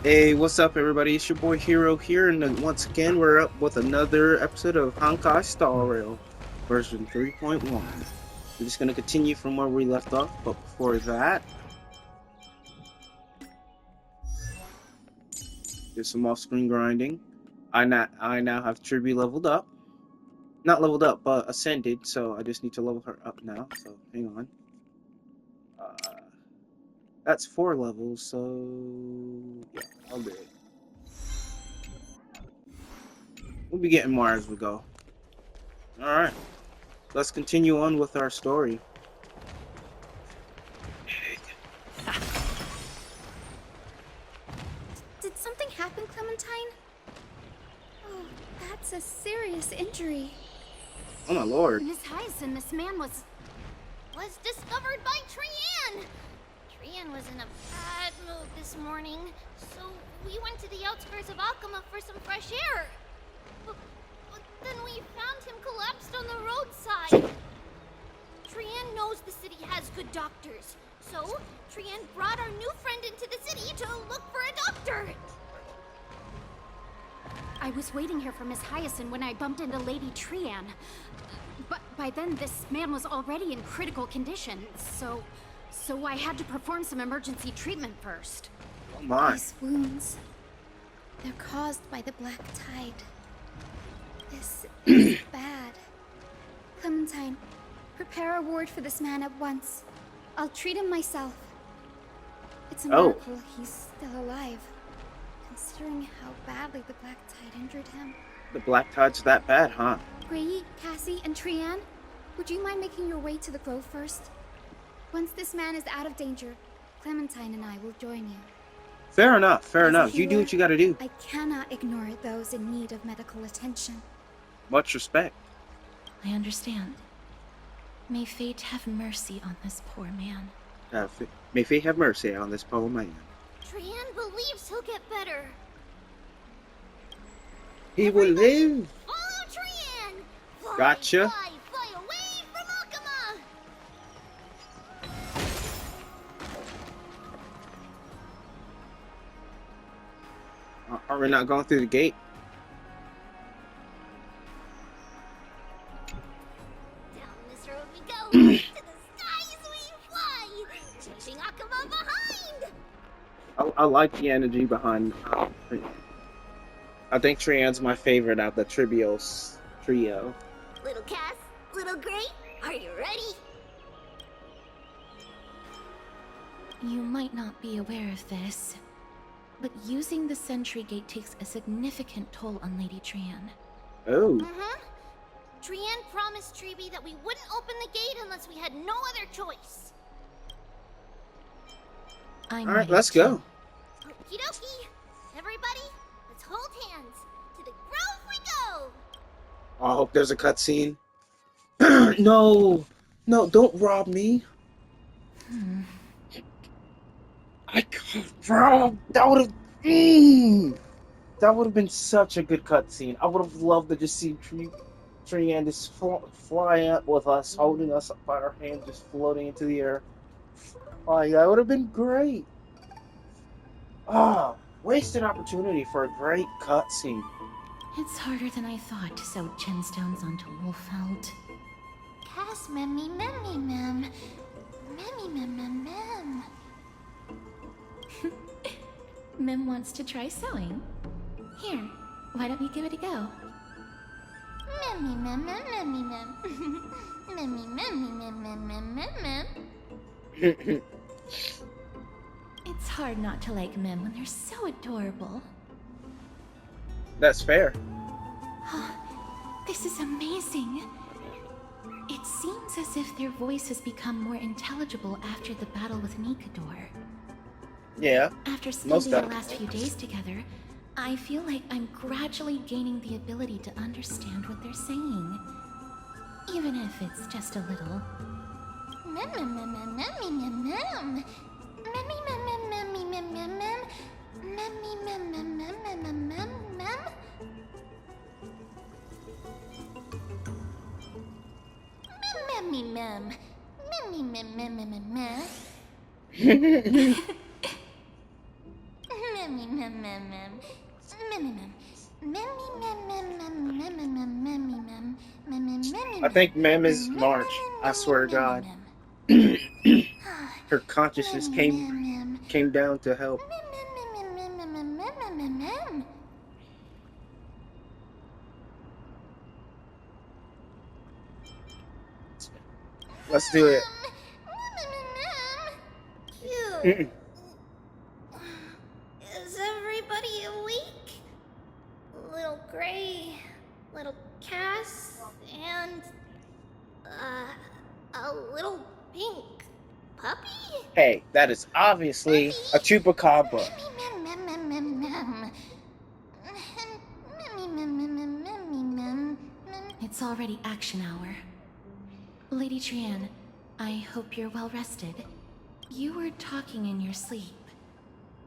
Hey, what's up, everybody? It's your boy Hero here, and once again, we're up with another episode of Honkai Star Rail version 3.1. We're just going to continue from where we left off, but before that, do some off-screen grinding. I now have Tribby leveled up. Not leveled up, but ascended, so I just need to level her up now, so hang on. That's 4 levels, so yeah, I'll do it. We'll be getting more as we go. Alright, let's continue on with our story. Did something happen, Clementine? Oh, that's a serious injury. Oh my lord. Miss Hyacinth, this man was discovered by Trian! Trian was in a bad mood this morning, so we went to the outskirts of Akama for some fresh air. But then we found him collapsed on the roadside. Trian knows the city has good doctors, so Trian brought our new friend into the city to look for a doctor. I was waiting here for Miss Hyacinth when I bumped into Lady Trian. But by then, this man was already in critical condition, so I had to perform some emergency treatment first. Oh my. These wounds, they're caused by the black tide. This is bad. Clementine, prepare a ward for this man at once. I'll treat him myself. It's a miracle he's still alive, considering how badly the black tide injured him. The black tide's that bad, huh? Grayi, Cassie, and Trian, would you mind making your way to the grove first? Once this man is out of danger, Clementine and I will join you. Fair enough, fair As a enough. You do healer, what you gotta do. I cannot ignore those in need of medical attention. Much respect. I understand. May fate have mercy on this poor man. May fate have mercy on this poor man. Trian believes he'll get better. He will live. Follow Trian! Fly, Gotcha. fly away from Akama! Are we not going through the gate? Down this road we go, to the skies we fly, leaving Akama behind! I like the energy behind. I think Trian's my favorite out the Tribios trio. Little Cass, little Gray, are you ready? You might not be aware of this, but using the sentry gate takes a significant toll on Lady Trian. Oh. Trian promised Treeby that we wouldn't open the gate unless we had no other choice. Alright, let's go. Okie dokie. Everybody, let's hold hands. To the grove we go! I hope there's a cutscene. No, don't rob me. I can't, bro. That would have been such a good cutscene. I would have loved to just see Trian just fly up with us, holding us up by our hands, just floating into the air. Like, that would have been great. Wasted opportunity for a great cutscene. It's harder than I thought to sew gemstones onto Wolfeld. Cass, memmy, memmy, mem. Memmy, mem, mem, mem. Mem wants to try sewing. Here, why don't we give it a go? Memmy, mem, mem, memmy, mem. Memmy, memmy, mem, mem, mem, mem, mem. It's hard not to like Mem when they're so adorable. That's fair. This is amazing. It seems as if their voice has become more intelligible after the battle with Nikador. Yeah. After Most spending the definitely. last few days together, I feel like I'm gradually gaining the ability to understand what they're saying. Even if it's just a little. Mem, mem, mem, mem, memmy, mem, mem. Memmy, mem, mem, memmy, mem, mem, mem. Memmy, mem, mem, mem, mem, mem, mem, mem. Memmy, mem. Memmy, mem, mem, mem, mem, mem. I think Mem is March. I swear to God. Her consciousness came down to help. Let's do it. Phew. Is everybody awake? Little Gray, little Cass, and a little pink puppy? Hey, that is obviously a chupacabra. It's already action hour. Lady Trian, I hope you're well rested. You were talking in your sleep.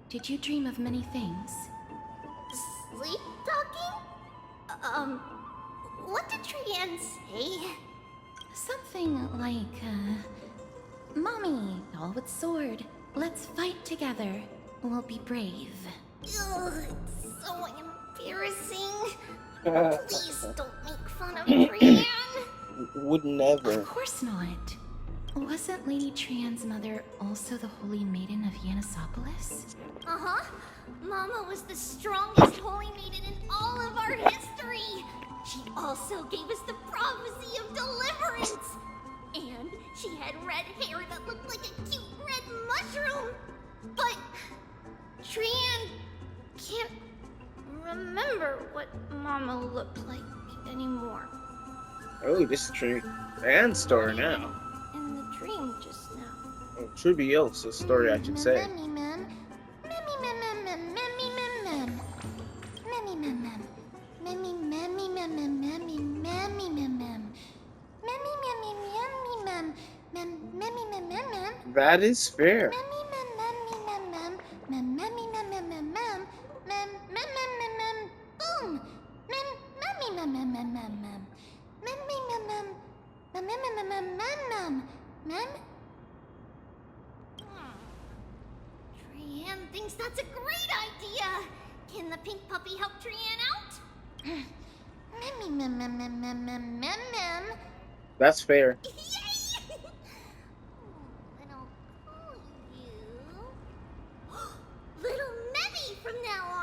Did you dream of many things? Sleep talking? What did Trian say? Something like, Mommy, doll with sword, let's fight together. We'll be brave. Ugh, it's so embarrassing. Please don't make fun of Trian. Would never. Of course not. Wasn't Lady Trian's mother also the Holy Maiden of Yanisopolis? Uh-huh. Mama was the strongest holy maiden in all of our history. She also gave us the prophecy of deliverance. And she had red hair that looked like a cute red mushroom. But Trian can't remember what Mama looked like anymore. Oh, this is a fan story now. In the dream just now. Oh, Triviosa story, I should say. That is fair. Trian thinks that's a great idea. Can the pink puppy help Trian out? That's fair. Yay! And I'll call you Little Memmy from now on.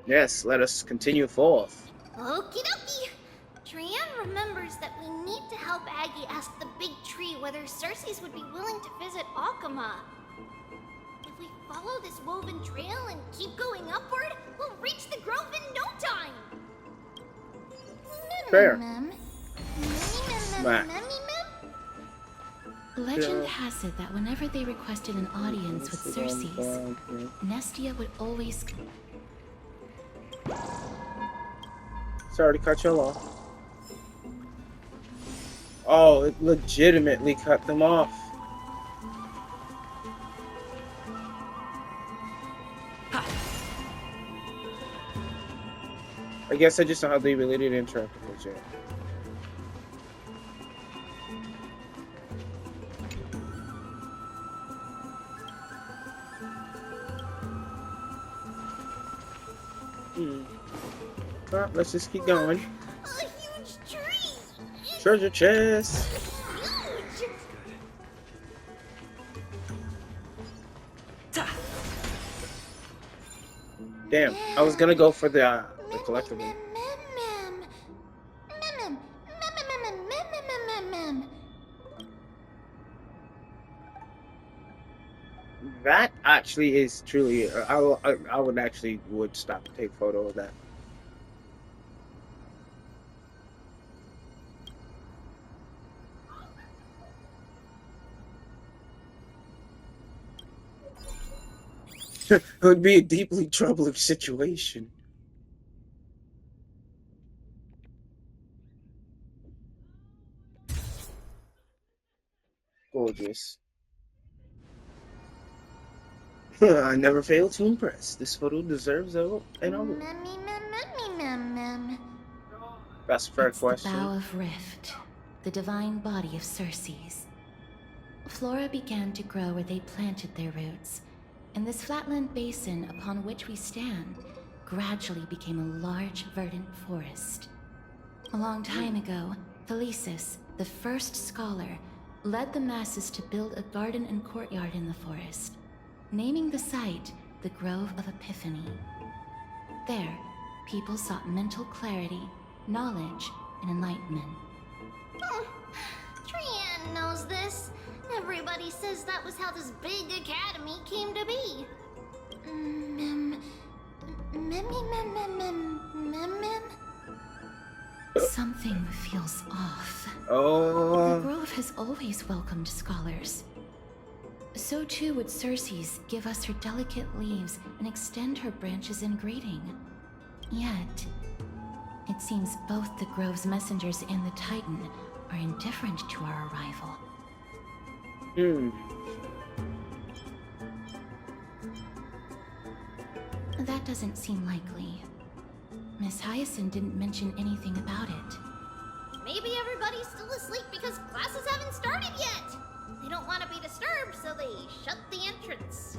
Yes, let us continue forth. Okie dokie. Trian remembers that we need to help Aggie ask the big tree whether Circes would be willing to visit Akama. If we follow this woven trail and keep going upward, we'll reach the grove in no time. Fair. Legend has it that whenever they requested an audience with Circes, Nestia would always... Sorry to cut you off. Oh, it legitimately cut them off. I guess I just know how they related and interacted with it. Well, let's just keep going. A huge tree! It's Treasure chest! huge! Damn, I was gonna go for the collectible. That actually is truly. I would actually stop to take a photo of that. It would be a deeply troubling situation. Gorgeous. I never fail to impress. This photo deserves an award. Mem. That's a fair It's the question. bough of Rift, the divine body of Circes. Flora began to grow where they planted their roots, and this flatland basin upon which we stand gradually became a large, verdant forest. A long time ago, Thelesis, the first scholar, led the masses to build a garden and courtyard in the forest, naming the site the Grove of Epiphany. There, people sought mental clarity, knowledge, and enlightenment. Trian knows this. Everybody says that was how this big academy came to be. Mem. Something feels off. The Oh, Grove has always welcomed scholars. So too would Circes give us her delicate leaves and extend her branches in greeting. Yet, it seems both the Grove's messengers and the Titan are indifferent to our arrival. That doesn't seem likely. Miss Hyacinth didn't mention anything about it. Maybe everybody's still asleep because classes haven't started yet. They don't want to be disturbed, so they shut the entrance.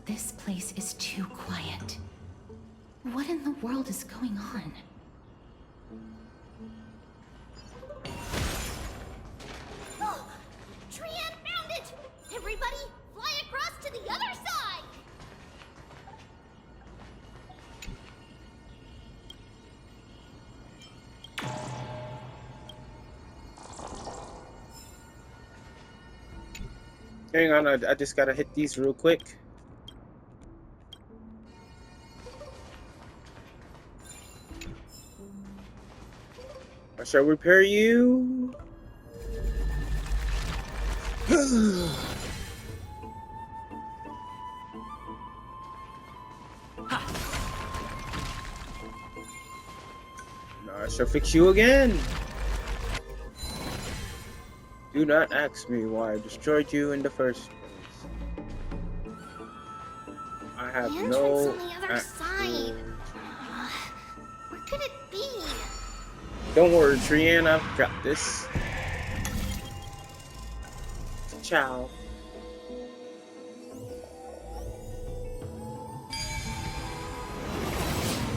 This place is too quiet. What in the world is going on? Oh, Trian found it! Everybody, fly across to the other side! hang on. I just gotta hit these real quick. I shall repair you. Now I shall fix you again. Do not ask me why I destroyed you in the first place. I have The entrance no on the other side. Where could it be? Don't worry, Trian, I've got this. Ciao.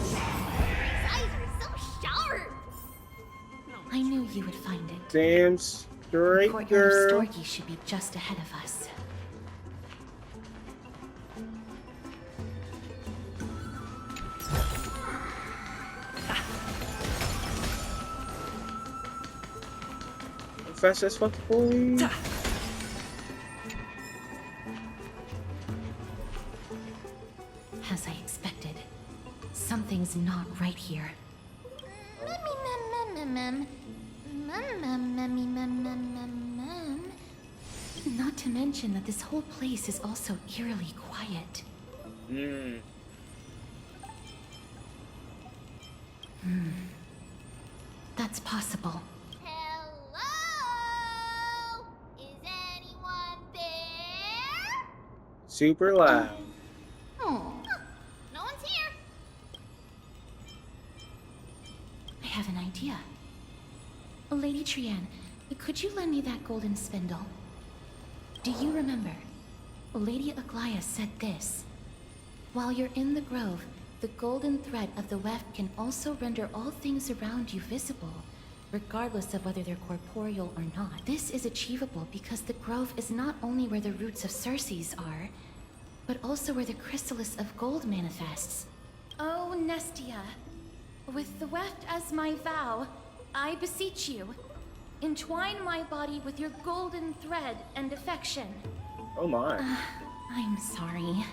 His eyes are so sharp! I knew you would find it. Damn The straight courtyard of girl. Storky should be just ahead of us. Fast as fuck, boy. As I expected, something's not right here. Not to mention that this whole place is also eerily quiet. That's possible. Hello? Is anyone there? Super loud. Oh. No one's here. I have an idea. Lady Trian, could you lend me that golden spindle? Do you remember? Lady Aglaia said this. While you're in the grove, the golden thread of the weft can also render all things around you visible, regardless of whether they're corporeal or not. This is achievable because the grove is not only where the roots of Circes are, but also where the chrysalis of gold manifests. Oh, Nestia, with the weft as my vow, I beseech you, entwine my body with your golden thread and affection. Oh my. I'm sorry.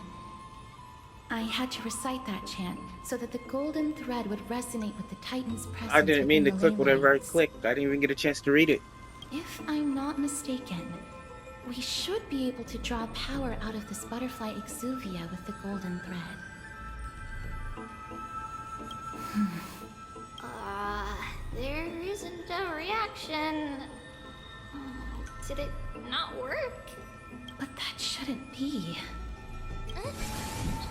I had to recite that chant so that the golden thread would resonate with the Titan's presence. I didn't mean to within the click whatever I leylands. clicked. I didn't even get a chance to read it. If I'm not mistaken, we should be able to draw power out of this butterfly exuvia with the golden thread. There isn't a reaction. Did it not work? But that shouldn't be.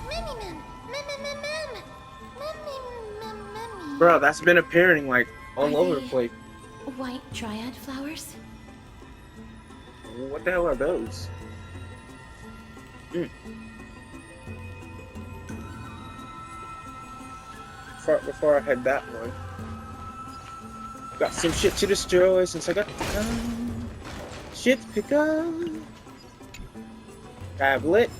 Mimmy Mem! Mimmy. Bro, that's been appearing like all Are over the they place. White dryad flowers? What the hell are those? Before I head that way, got some shit to destroy since I got shit to pick up. Tablet.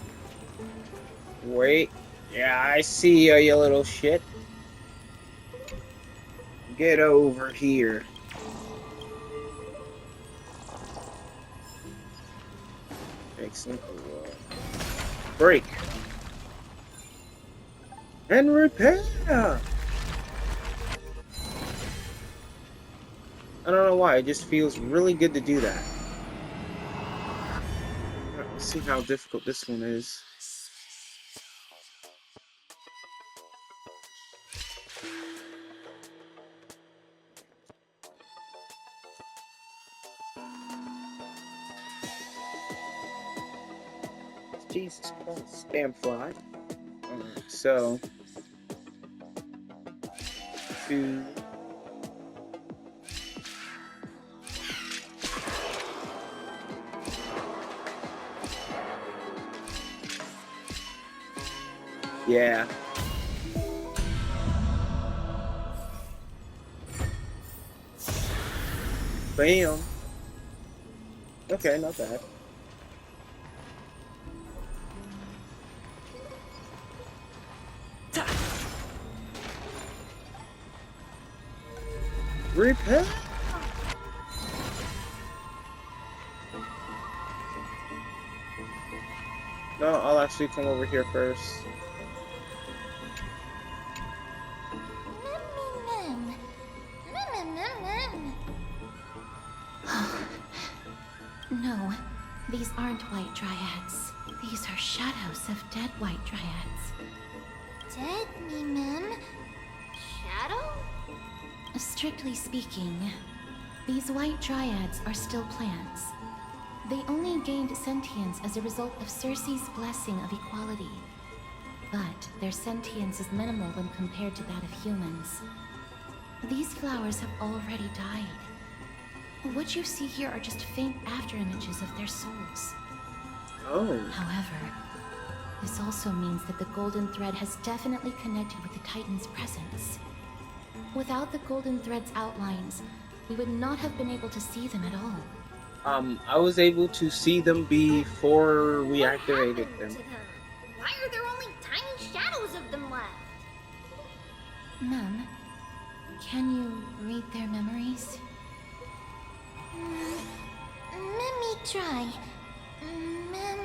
Wait. Yeah, I see you, you little shit. Get over here. Excellent. Break. And repair. I don't know why, it just feels really good to do that. Let's see how difficult this one is. Jesus Christ, damn fly. Alright, so 2. Yeah. Bam. Okay, not bad. Repair. No, I'll actually come over here first. No, these aren't white dryads. These are shadows of dead white dryads. Dead, Mem? Shadow? Strictly speaking, these white dryads are still plants. They only gained sentience as a result of Circe's blessing of equality. But their sentience is minimal when compared to that of humans. These flowers have already died. What you see here are just faint afterimages of their souls. Oh. However, this also means that the golden thread has definitely connected with the Titan's presence. Without the golden thread's outlines, we would not have been able to see them at all. I was able to see them before we activated them. To them? Why are there only tiny shadows of them left? Mem, can you read their memories? Let me try. Mem.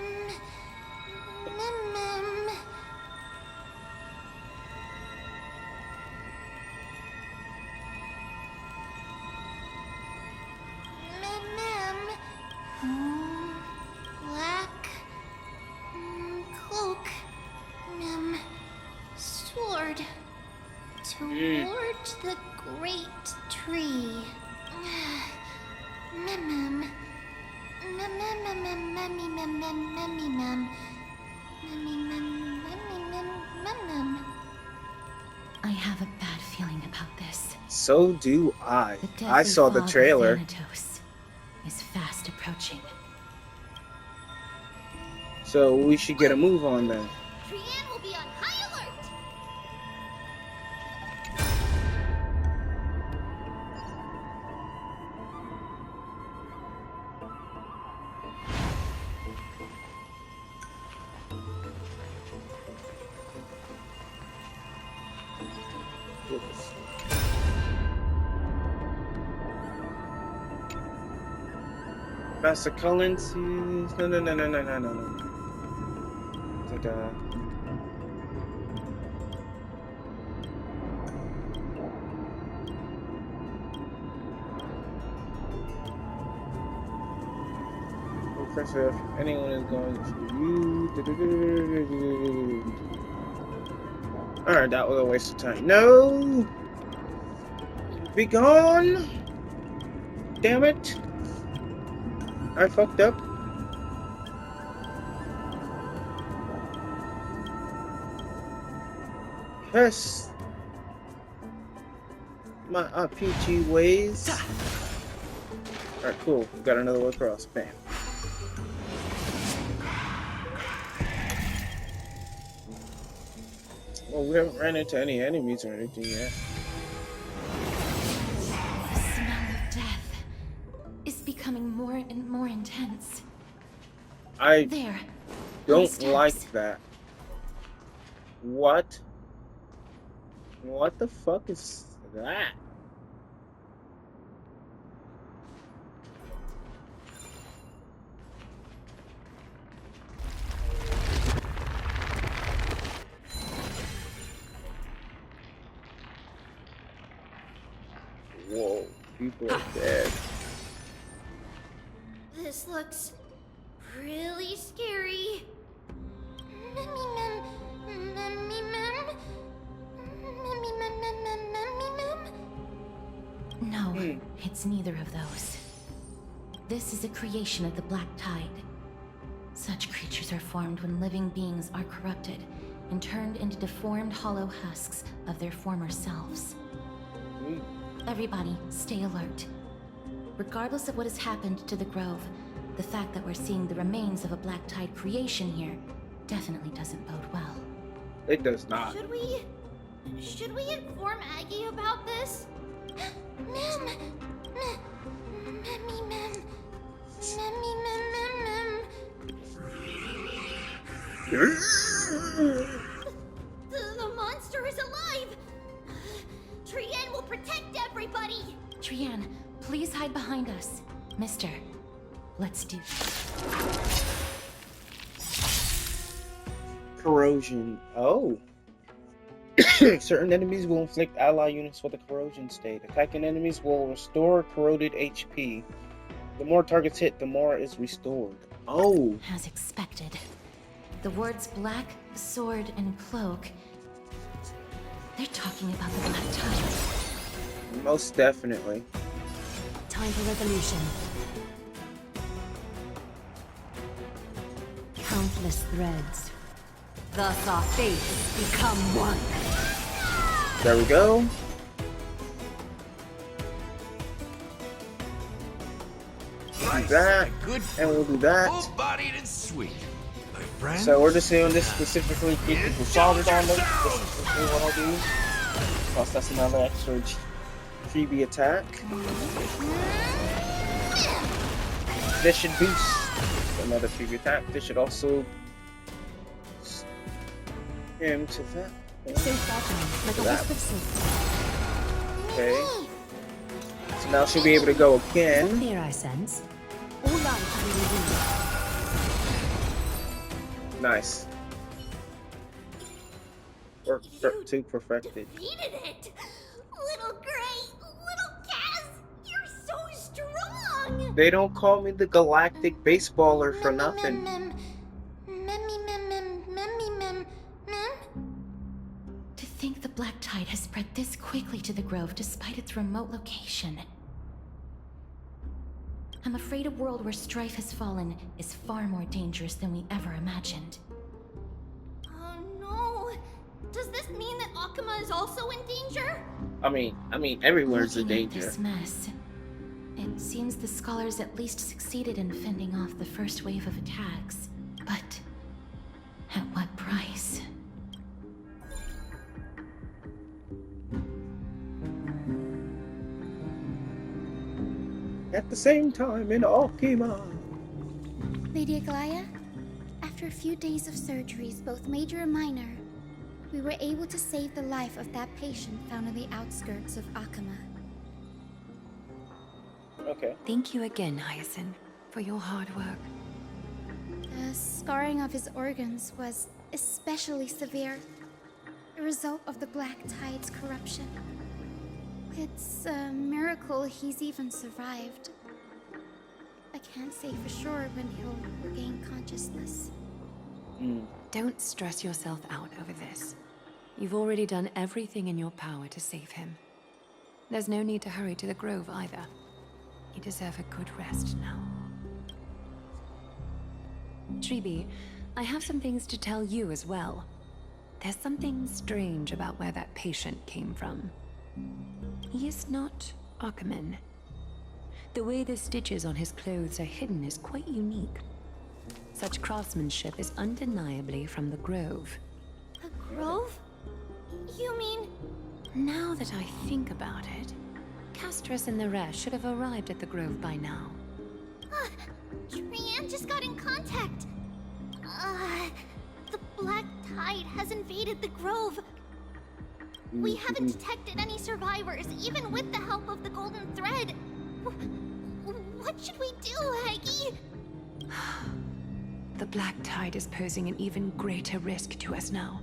Black cloak. Sword. Toward the great tree. I have a bad feeling about this. So do I. The I saw the deadly fog of trailer. Thanatos is fast approaching. So we should get a move on then. Trian will be on high alert. Master Collins. No. It's like Professor, if anyone is going to you. Alright, that was a waste of time. No! Be gone! Damn it! I fucked up. Yes. My RPG ways. Alright, cool. We got another way across. Bam. Well, we haven't ran into any enemies or anything yet. The smell of death is becoming more and more intense. I There. don't like that. What? What the fuck is that? Whoa, people are dead. This looks really scary. Mummy mem, mummy mem, mummy mem, mummy mem. No, it's neither of those. This is a creation of the Black Tide. Such creatures are formed when living beings are corrupted and turned into deformed hollow husks of their former selves. Everybody, stay alert. Regardless of what has happened to the Grove, the fact that we're seeing the remains of a Black Tide creation here definitely doesn't bode well. It does not. Should we inform Aggie about this? Mem, mummy mem, mummy mem, mem. The monster is alive. Trienne will protect everybody. Trienne, please hide behind us. Mister, let's do this. Corrosion. Oh. Certain enemies will inflict ally units with a corrosion state. Attacking enemies will restore corroded HP. The more targets hit, the more is restored. Oh. As expected. The words black, sword, and cloak. They're talking about the Black Tide. Most definitely. Time for resolution. Countless threads. Thus our fates become one. There we go. Do that, and we'll do that. Full-bodied and sweet. My friend. So we're just doing this specifically to keep people solid on them. This is specifically what I'll do. Plus that's another extra freebie attack. This should boost another freebie attack. This should also him to that. Okay. So now she'll be able to go again. Here I sense. All life will Nice. Work to perfected. Defeated it. Little Gray, little Cass, you're so strong. They don't call me the galactic baseballer for nothing. To think the Black Tide has spread this quickly to the Grove despite its remote location. I'm afraid a world where strife has fallen is far more dangerous than we ever imagined. Oh no. Does this mean that Akuma is also in danger? I mean, everywhere's a Looking at danger. this mess, it seems the scholars at least succeeded in fending off the first wave of attacks. But at what price? At the same time in Akima. Lady Aglaya, after a few days of surgeries, both major and minor, we were able to save the life of that patient found on the outskirts of Akama. Okay. Thank you again, Hyacinth, for your hard work. The scarring of his organs was especially severe, a result of the Black Tide's corruption. It's a miracle he's even survived. I can't say for sure when he'll regain consciousness. Don't stress yourself out over this. You've already done everything in your power to save him. There's no need to hurry to the Grove either. You deserve a good rest now. Treeby, I have some things to tell you as well. There's something strange about where that patient came from. He is not Ackerman. The way the stitches on his clothes are hidden is quite unique. Such craftsmanship is undeniably from the Grove. The Grove? You mean... Now that I think about it, Castris and the rest should have arrived at the Grove by now. Trian just got in contact. The Black Tide has invaded the Grove. We haven't detected any survivors, even with the help of the Golden Thread. What should we do, Aggie? The Black Tide is posing an even greater risk to us now.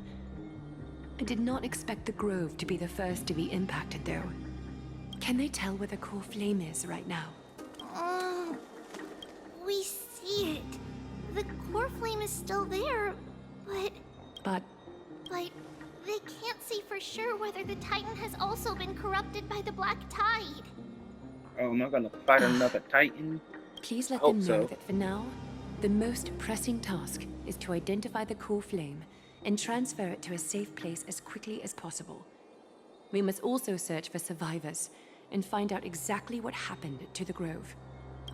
I did not expect the Grove to be the first to be impacted, though. Can they tell where the core flame is right now? We see it. The core flame is still there, but they can't see for sure whether the Titan has also been corrupted by the Black Tide. Oh, am I gonna fight another Titan? Please let Hope them know so. that for now, the most pressing task is to identify the core flame and transfer it to a safe place as quickly as possible. We must also search for survivors and find out exactly what happened to the Grove.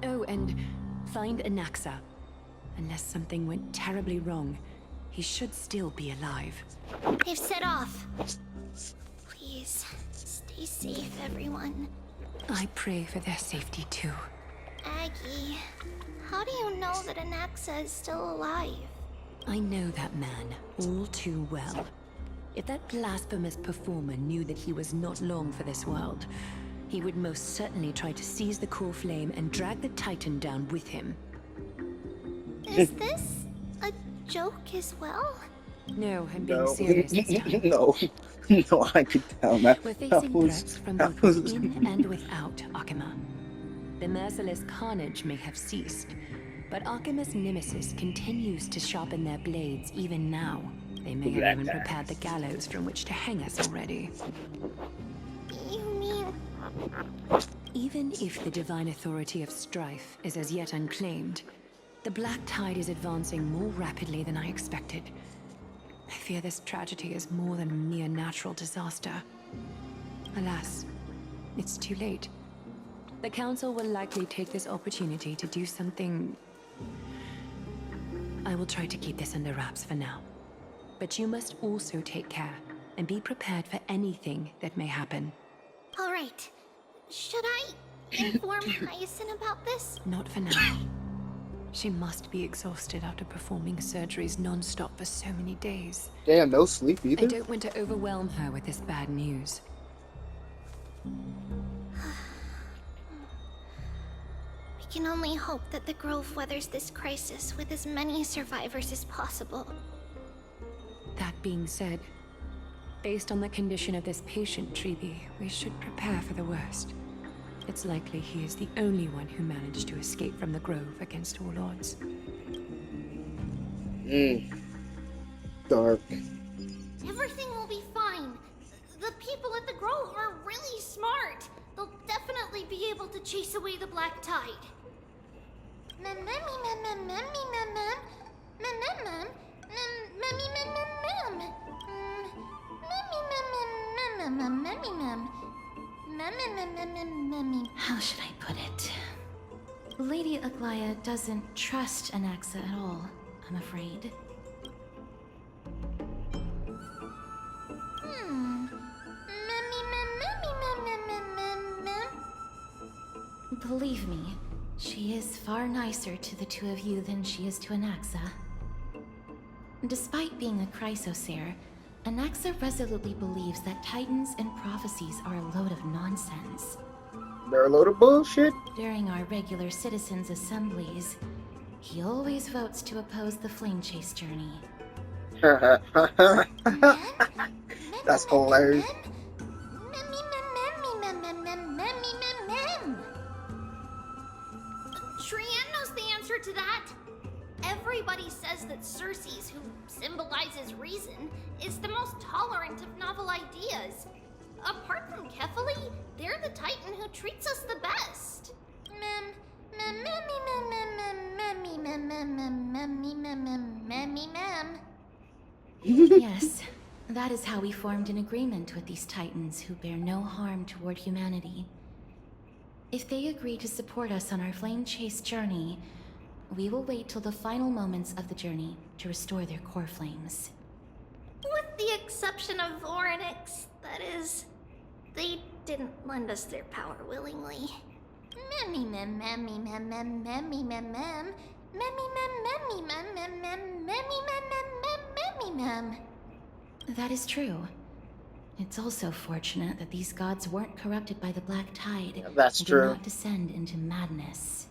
Oh, and find Anaxa. Unless something went terribly wrong, he should still be alive. They've set off. Please, stay safe, everyone. I pray for their safety too. Aggie, how do you know that Anaxa is still alive? I know that man all too well. If that blasphemous performer knew that he was not long for this world, he would most certainly try to seize the core flame and drag the Titan down with him. Is this a joke as well? No, I'm being No. serious this time. No. No, I could tell that. We're that facing was- threats from that both was- within and without Akima. The merciless carnage may have ceased, but Akima's nemesis continues to sharpen their blades even now. They may have Black even axe. prepared the gallows from which to hang us already. You mean... Even if the divine authority of strife is as yet unclaimed, the Black Tide is advancing more rapidly than I expected. I fear this tragedy is more than a mere natural disaster. Alas, it's too late. The Council will likely take this opportunity to do something... I will try to keep this under wraps for now. But you must also take care and be prepared for anything that may happen. All right. Should I inform Hyacinth about this? Not for now. She must be exhausted after performing surgeries non-stop for so many days. Damn, no sleep I either. don't want to overwhelm her with this bad news. We can only hope that the Grove weathers this crisis with as many survivors as possible. That being said, based on the condition of this patient, Treeby, we should prepare for the worst. It's likely he is the only one who managed to escape from the Grove against all odds. Dark. Everything will be fine. The people at the Grove are really smart. They'll definitely be able to chase away the Black Tide. How should I put it? Lady Aglaya doesn't trust Anaxa at all, I'm afraid. Believe me, she is far nicer to the two of you than she is to Anaxa. Despite being a chrysosaur, Anaxa resolutely believes that titans and prophecies are a load of nonsense. They're a load of bullshit. During our regular citizens' assemblies, he always votes to oppose the flame chase journey. That's hilarious. Trian knows the answer to that. Everybody says that Circes, who symbolizes reason, is the most tolerant of novel ideas. Apart from Kefali, they're the Titan who treats us the best. Yes, that is how we formed an agreement with these titans who bear no harm toward humanity. If they agree to support us on our flame chase journey, we will wait till the final moments of the journey to restore their core flames. With the exception of Oryx, that is. They didn't lend us their power willingly. That is true. It's also fortunate that these gods weren't corrupted by the Black Tide. Yeah, that's and true. did not descend into madness.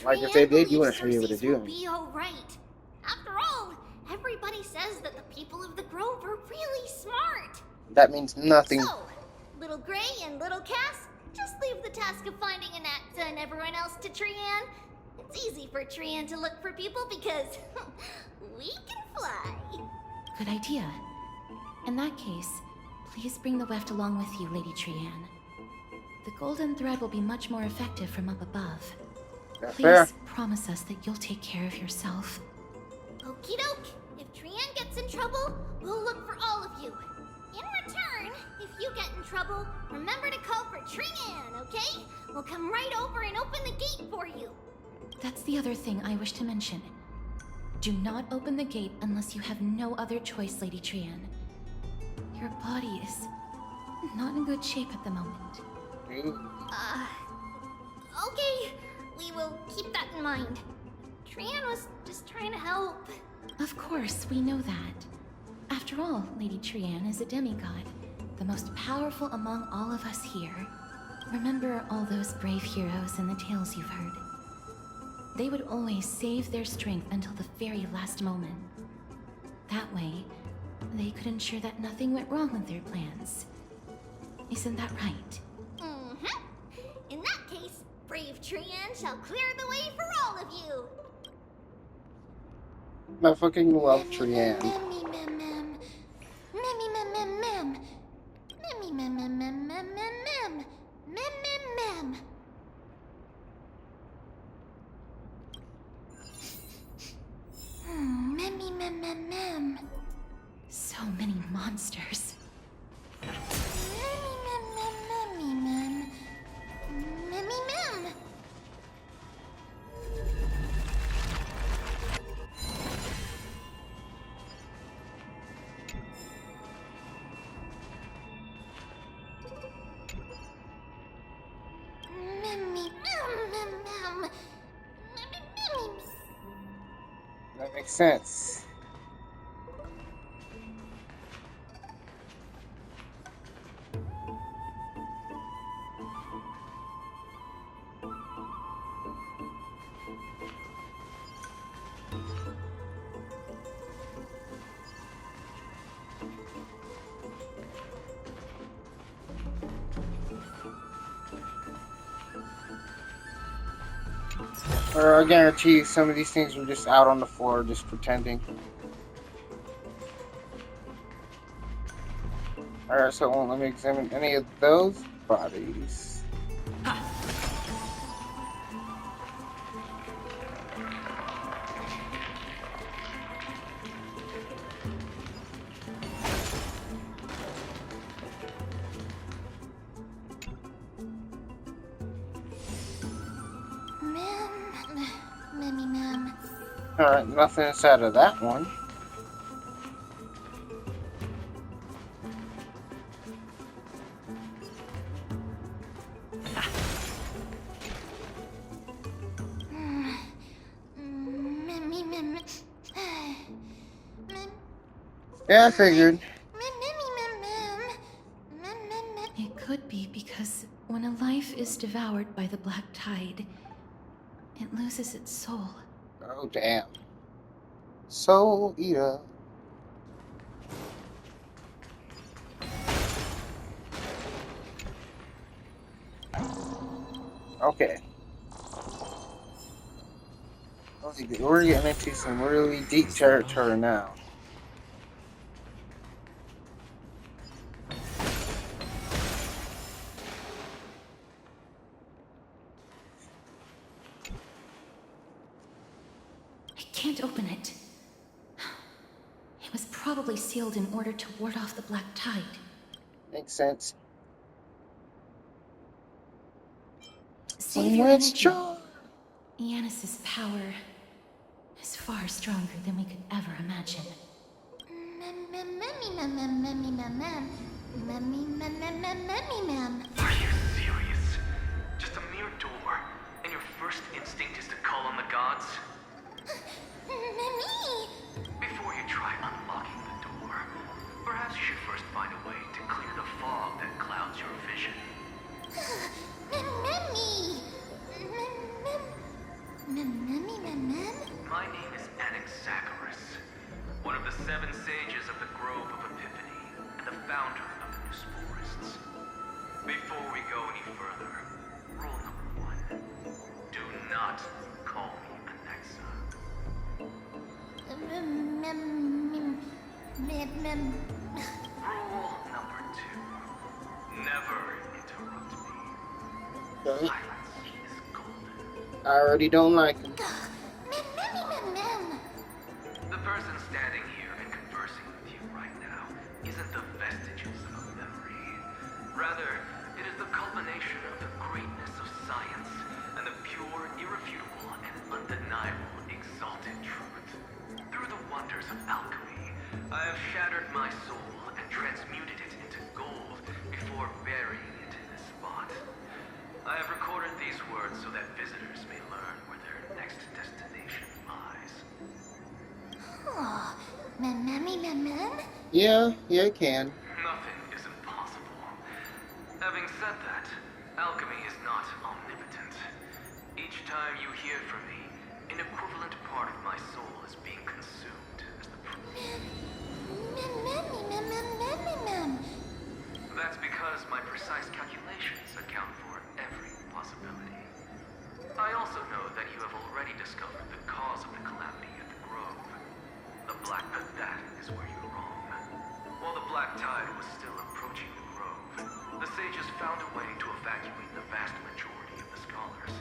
Like if they did, you believes wouldn't be able to Cersei's do will it. be all right. After all, everybody says that the people of the Grove are really smart. That means nothing. So, Little Gray and Little Cass, just leave the task of finding Anacta and everyone else to Trian. It's easy for Trian to look for people because we can fly. Good idea. In that case, please bring the weft along with you, Lady Trian. The golden thread will be much more effective from up above. That's Please fair. promise us that you'll take care of yourself. Okie doke. If Trian gets in trouble, we'll look for all of you. In return, if you get in trouble, remember to call for Trian, okay? We'll come right over and open the gate for you. That's the other thing I wish to mention. Do not open the gate unless you have no other choice, Lady Trian. Your body is not in good shape at the moment. Okay. We will keep that in mind. Trian was just trying to help. Of course, we know that. After all, Lady Trian is a demigod, the most powerful among all of us here. Remember all those brave heroes and the tales you've heard. They would always save their strength until the very last moment. That way, they could ensure that nothing went wrong with their plans. Isn't that right? Mm-hmm. In that case, brave Trian shall clear the way for all of you. I fucking love Trian. So many monsters. That makes sense. Or I guarantee you some of these things were just out on the floor, just pretending. Alright, so it won't let me examine any of those bodies. Alright, nothing inside of that one. Yeah, I figured. It could be because when a life is devoured by the Black Tide, it loses its soul. Oh, damn. Soul Eater. Okay. We're getting into some really deep territory now. was probably sealed in order to ward off the black tide. Makes sense. Save your Let's energy. try. Yanis's power is far stronger than we could ever imagine. Are you serious? Just a mere door, and your first instinct is to call on the gods? Before you try unlocking the door, perhaps you should first find a way to clear the fog that clouds your vision. My name is Anaxagoras, one of the 7 sages of the Grove of Epiphany, and the founder of the New Sporists. Before we go any further, rule number 1. Do not call me Anaxa. Rule number 2. Never interrupt me. Okay. Silence is golden. I already don't like him. The person standing here and conversing with you right now isn't the vestiges of memory. Rather, it is the culmination of the greatness of science and the pure, irrefutable, and undeniable exalted truth. Through the wonders of alchemy, I have shattered my soul and transmuted it into gold before burying it in this spot. I have recorded these words so that visitors may learn where their next destination lies. Yeah, it can. Nothing is impossible. Having said that, alchemy is not omnipotent. Each time you hear from me, an equivalent part of my soul is being consumed as the That's because my precise calculations account for every possibility. I also know that you have already discovered the cause of the calamity at the Grove. The black that is where you're wrong. While the black tide was still approaching the Grove, the sages found a way to evacuate the vast majority of the scholars.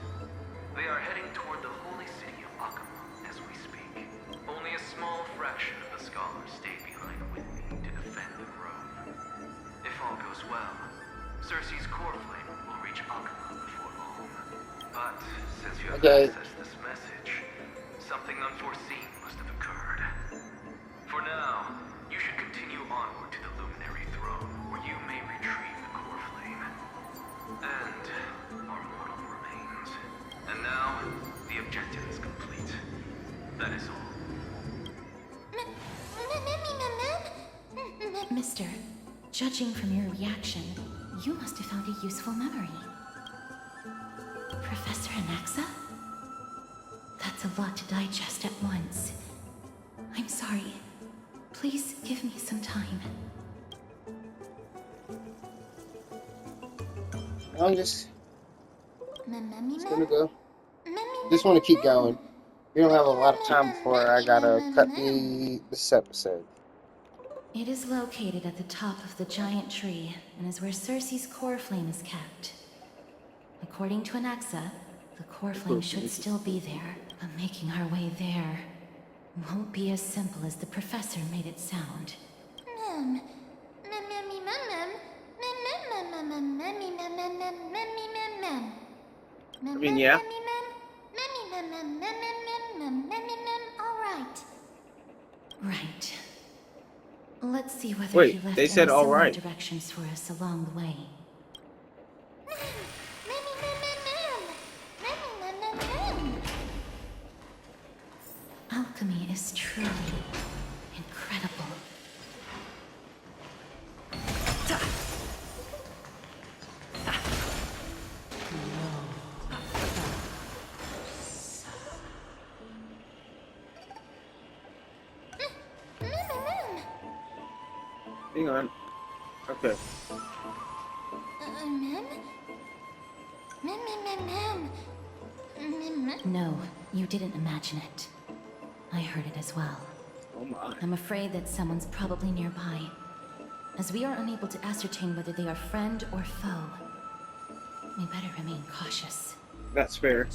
They are heading toward the holy city of Akama as we speak. Only a small fraction of the scholars stay behind with me to defend the Grove. If all goes well, Cersei's core flame will reach Akama before long. But since you have accessed this message, something unforeseen must have occurred. For now, you should continue onward to the Luminary Throne, where you may retrieve the core flame. And our mortal remains. And now, the objective is complete. That is all. Mister, judging from your reaction, you must have found a useful memory. Professor Anaxa? That's a lot to digest at once. I'm sorry. Please give me some time. I'm just gonna go. Just want to keep going. We don't have a lot of time before I gotta cut this episode. It is located at the top of the giant tree and is where Cersei's core flame is kept. According to Anaxa, the core flame should still be there, but making our way there won't be as simple as the professor made it sound. I mean, yeah. All right. Right. Let's see whether Wait, he left they any said all similar right. directions for us along the way. Alchemy is truly incredible. Hang on. Okay. No, you didn't imagine it. I heard it as well. Oh my. I'm afraid that someone's probably nearby, as we are unable to ascertain whether they are friend or foe. We better remain cautious. That's fair.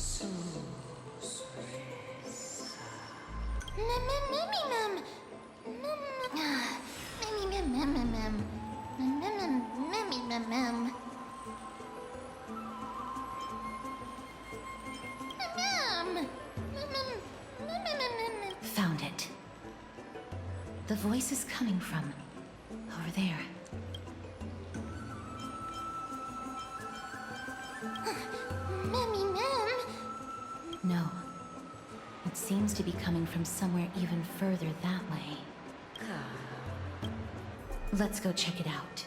The voice is coming from over there. Memmy Mem! No. It seems to be coming from somewhere even further that way. Let's go check it out.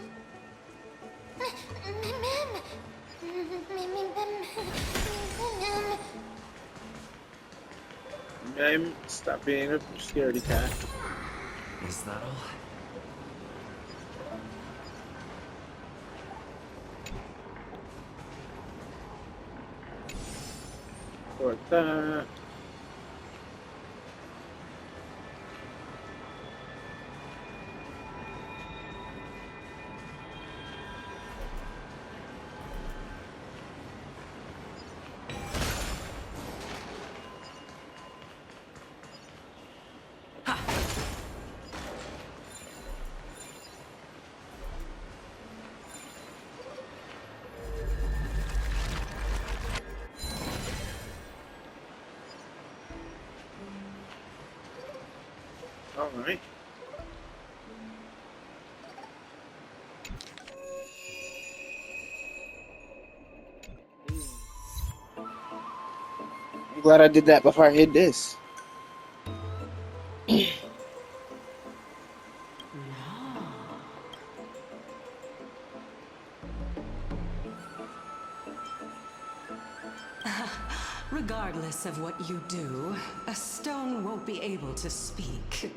Mem, stop being a scaredy cat. Is that all? Or that. Alright. I'm glad I did that before I hit this. Regardless of what you do, a stone won't be able to speak.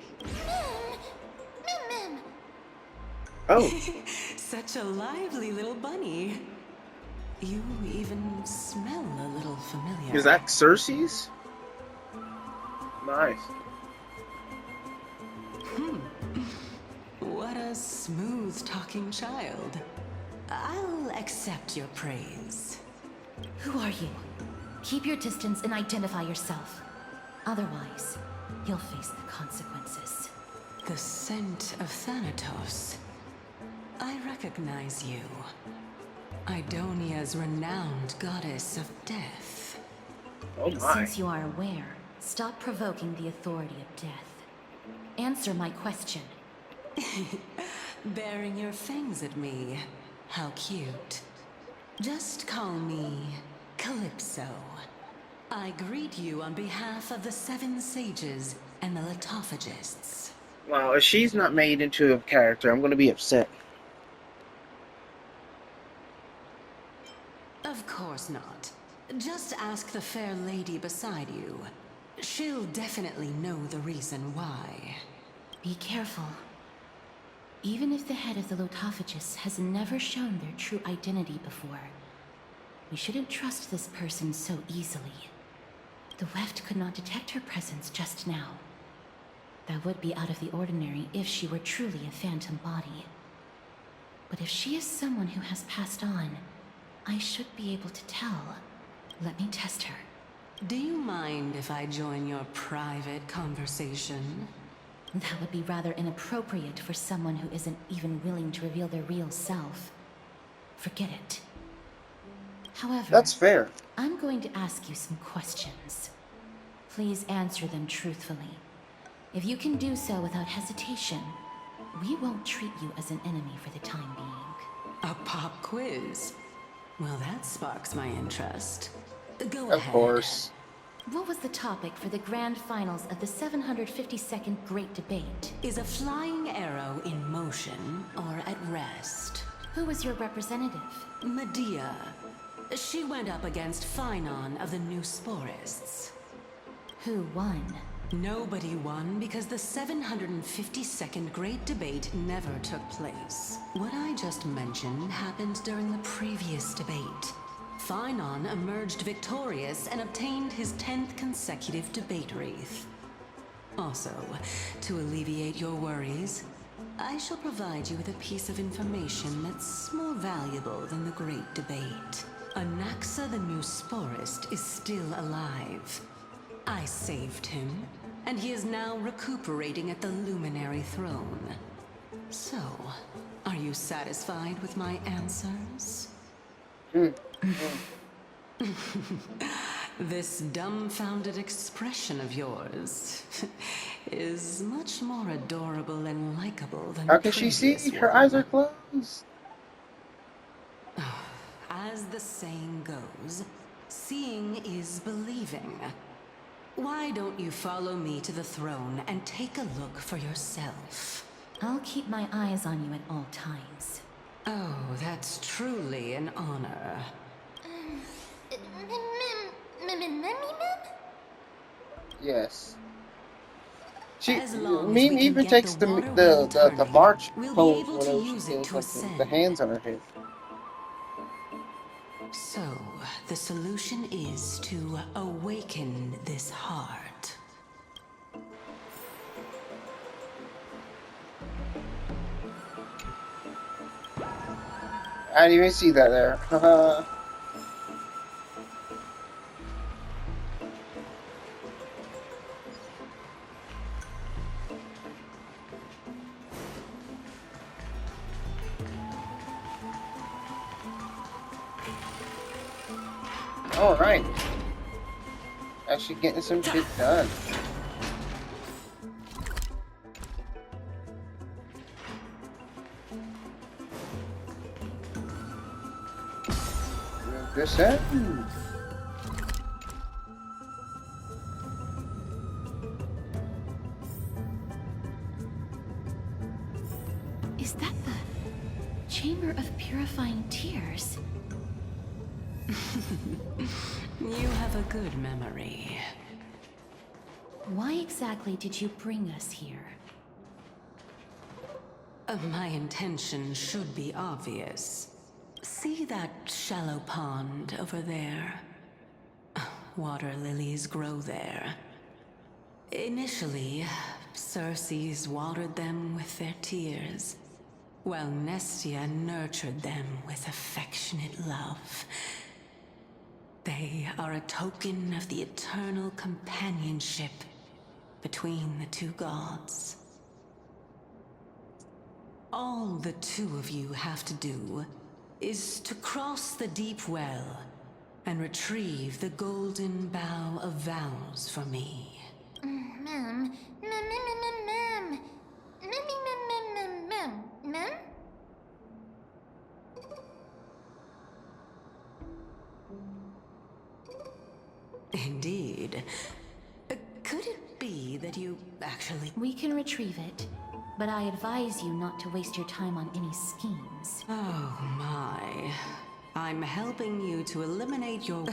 Mem! Oh, Such a lively little bunny. You even smell a little familiar. is that Cersei's? Nice. What a smooth-talking child. I'll accept your praise. Who are you? Keep your distance and identify yourself. Otherwise, you'll face the consequences. The scent of Thanatos. I recognize you. Idonia's renowned goddess of death. Oh my. Since you are aware, stop provoking the authority of death. Answer my question. Baring your fangs at me. How cute. Just call me Calypso. I greet you on behalf of the Seven Sages and the Litophagists. Wow, if she's not made into a character, I'm gonna be upset. Of course not. Just ask the fair lady beside you. She'll definitely know the reason why. Be careful. Even if the head of the Litophagists has never shown their true identity before, we shouldn't trust this person so easily. The Weft could not detect her presence just now. That would be out of the ordinary if she were truly a phantom body. But if she is someone who has passed on, I should be able to tell. Let me test her. Do you mind if I join your private conversation? That would be rather inappropriate for someone who isn't even willing to reveal their real self. Forget it. However, That's fair. I'm going to ask you some questions. Please answer them truthfully. If you can do so without hesitation, we won't treat you as an enemy for the time being. A pop quiz? Well, that sparks my interest. Go Of ahead. course. What was the topic for the grand finals of the 752nd Great Debate? Is a flying arrow in motion or at rest? Who was your representative? Medea. She went up against Phynon of the New Sporists. Who won? Nobody won because the 752nd Great Debate never took place. What I just mentioned happened during the previous debate. Phynon emerged victorious and obtained his 10th consecutive debate wreath. Also, to alleviate your worries, I shall provide you with a piece of information that's more valuable than the Great Debate. Anaxa the New Sporist is still alive. I saved him, and he is now recuperating at the Luminary Throne. So, are you satisfied with my answers? This dumbfounded expression of yours is much more adorable and likable than How the can she see? previous Her one. eyes are closed. As the saying goes, seeing is believing. Why don't you follow me to the throne and take a look for yourself? I'll keep my eyes on you at all times. Oh, that's truly an honor. Yes. She, As long as Meme we can even get takes the the water the wheel the, the turning, march we'll be pose able to whenever she use it does to like ascend. the hands on her head. So, the solution is to awaken this heart. I didn't even see that there. All right. Actually getting some shit done. Good set. Is that the Chamber of Purifying Tears? You have a good memory. Why exactly did you bring us here? My intention should be obvious. See that shallow pond over there? Water lilies grow there. Initially, Circes watered them with their tears, while Nestia nurtured them with affectionate love. They are a token of the eternal companionship between the two gods. All the two of you have to do is to cross the deep well and retrieve the golden bough of vows for me. Mem. Indeed. Could it be that you actually... We can retrieve it, but I advise you not to waste your time on any schemes. Oh my. I'm helping you to eliminate your...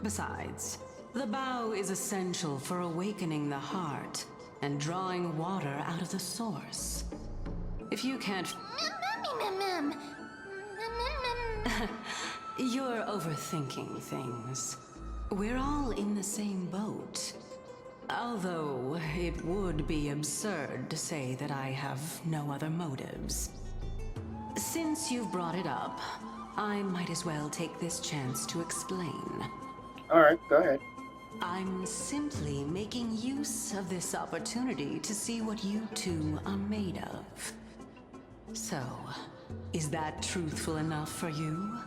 Besides, the bow is essential for awakening the heart and drawing water out of the source. If you can't... You're overthinking things. We're all in the same boat. Although, it would be absurd to say that I have no other motives. Since you've brought it up, I might as well take this chance to explain. Alright, go ahead. I'm simply making use of this opportunity to see what you two are made of. So, is that truthful enough for you?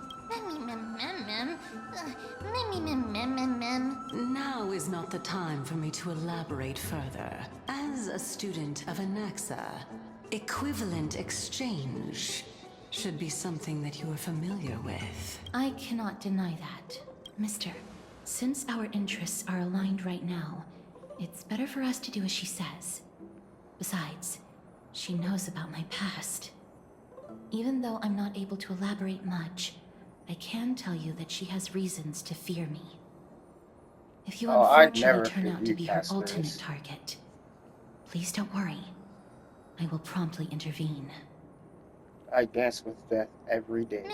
Now is not the time for me to elaborate further. As a student of Anaxa, equivalent exchange should be something that you are familiar with. I cannot deny that. Mister, since our interests are aligned right now, it's better for us to do as she says. Besides, she knows about my past. Even though I'm not able to elaborate much, I can tell you that she has reasons to fear me. If you I'd never unfortunately turn out to read be her past ultimate this. target, please don't worry. I will promptly intervene. I dance with death every day.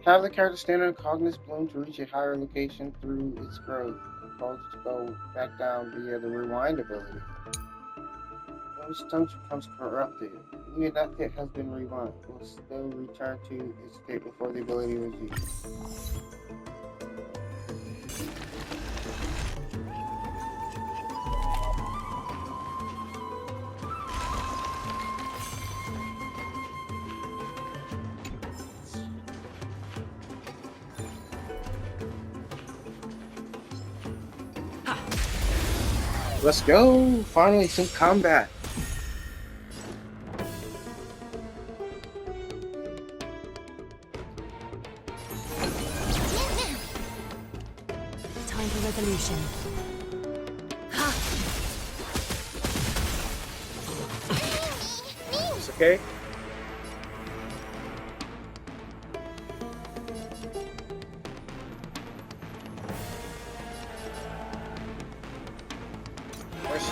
Have the character stand on Cognis Bloom to reach a higher location through its growth. Called to go back down via the rewind ability. When Stunch becomes corrupted, even that pit has been rewound. Will still return to its state before the ability was used. Let's go! Finally, some combat. Time for resolution. It's okay.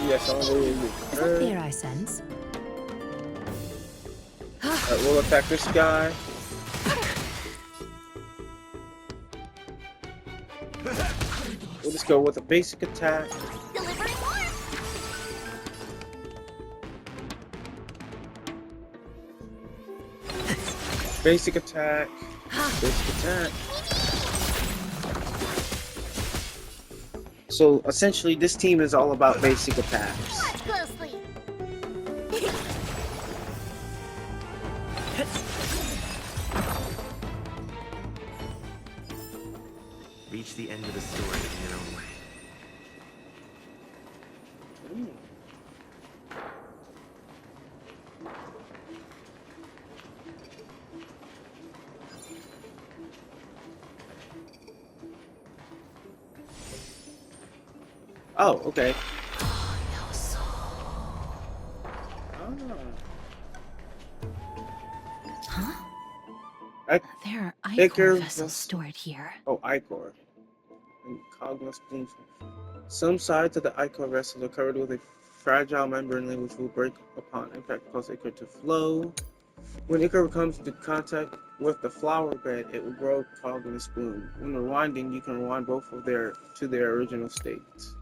Yes, I'm gonna Is that fear I sense? Alright, we'll attack this guy. We'll just go with a basic attack. Delivering more. Basic attack. Basic attack. So essentially, this team is all about basic attacks. Watch closely. Reach the end of the story in your own way. Oh, okay. Huh? I, There are Ichor Ichor vessels stored here. oh, Ichor. And Cognos Bloom. Some sides of the Ichor vessels are covered with a fragile membrane which will break upon impact, cause Ichor to flow. When Ichor comes into contact with the flower bed, it will grow Cognos Bloom. When rewinding, you can rewind both of their original states.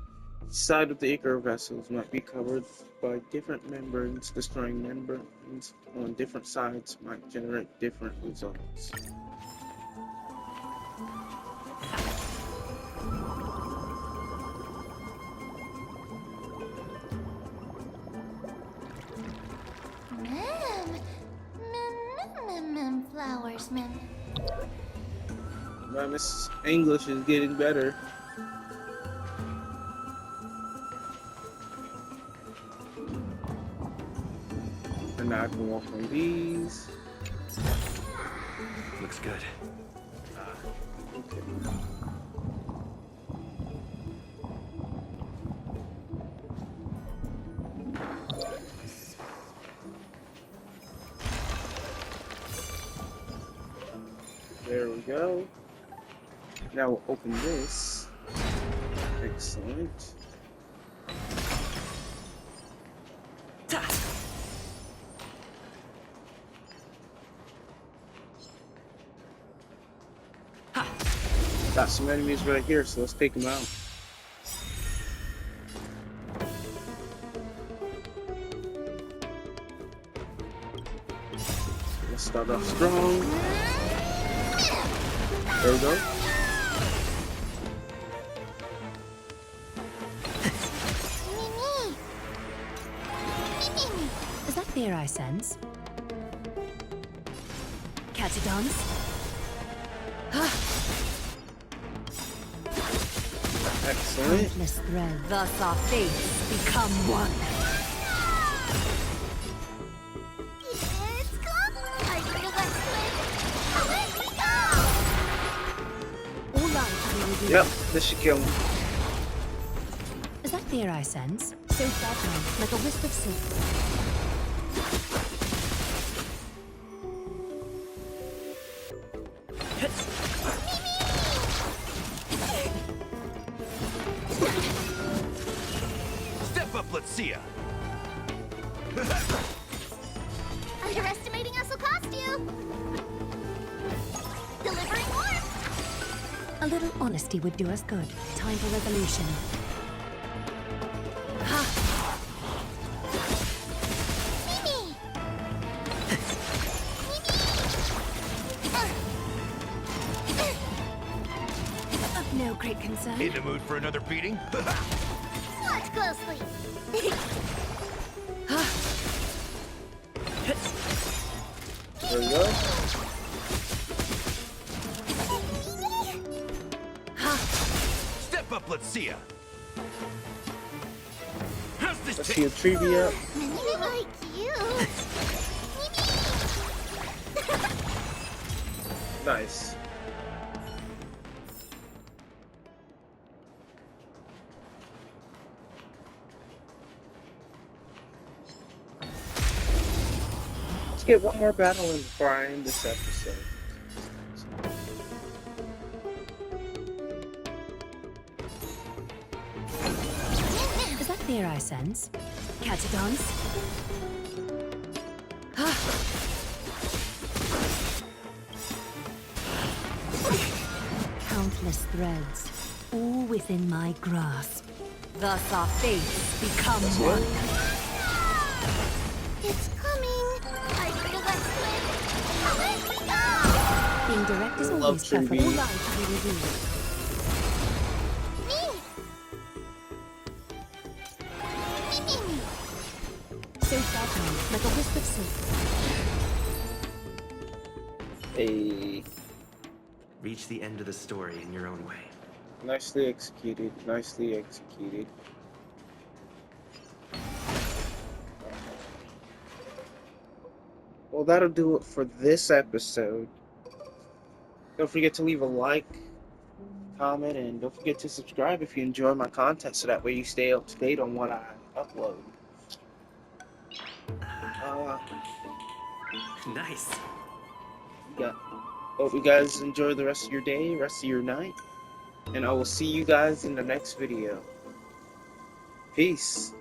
Each side of the Ichor vessels might be covered by different membranes. Destroying membranes on different sides might generate different results. Flowers, man. My Miss English is getting better. And now I can walk on these. Looks good. Okay. There we go. Now we'll open this. Excellent. Got some enemies right here, so let's take them out. Let's start off strong. There we go. Is that fear I sense? Catagons? Excellent. Countless threads. Thus our fates become one. It's gone. Are you the West Wind? Away we go! All life will reveal. Yep, this should kill him. Is that fear I sense? So fragile, like a wisp of silk. Step up, let's see ya. Underestimating us will cost you. Delivering A little honesty would do us good. Time for resolution. Mimi! Of no great concern. In the mood for another beating? Watch closely. There we go. Step up, let's see ya. How's this Let's taste? see a trivia. Mimi like you. Nice. Let's get one more battle in before I end this episode. Is that fear I sense? Catagons? Countless threads, all within my grasp. Thus our fates become one. It's coming. Are you the best win? Let me go! Being direct is Love always preferable. trivia. All life to be revealed. Me! Mimi! So fragile, like a wisp of silk. Hey, Reach the end of the story in your own way. nicely executed, nicely executed. Well, that'll do it for this episode. Don't forget to leave a like, comment, and don't forget to subscribe if you enjoy my content so that way you stay up to date on what I upload. Nice. Yeah. Hope you guys enjoy the rest of your day, rest of your night, and I will see you guys in the next video. Peace.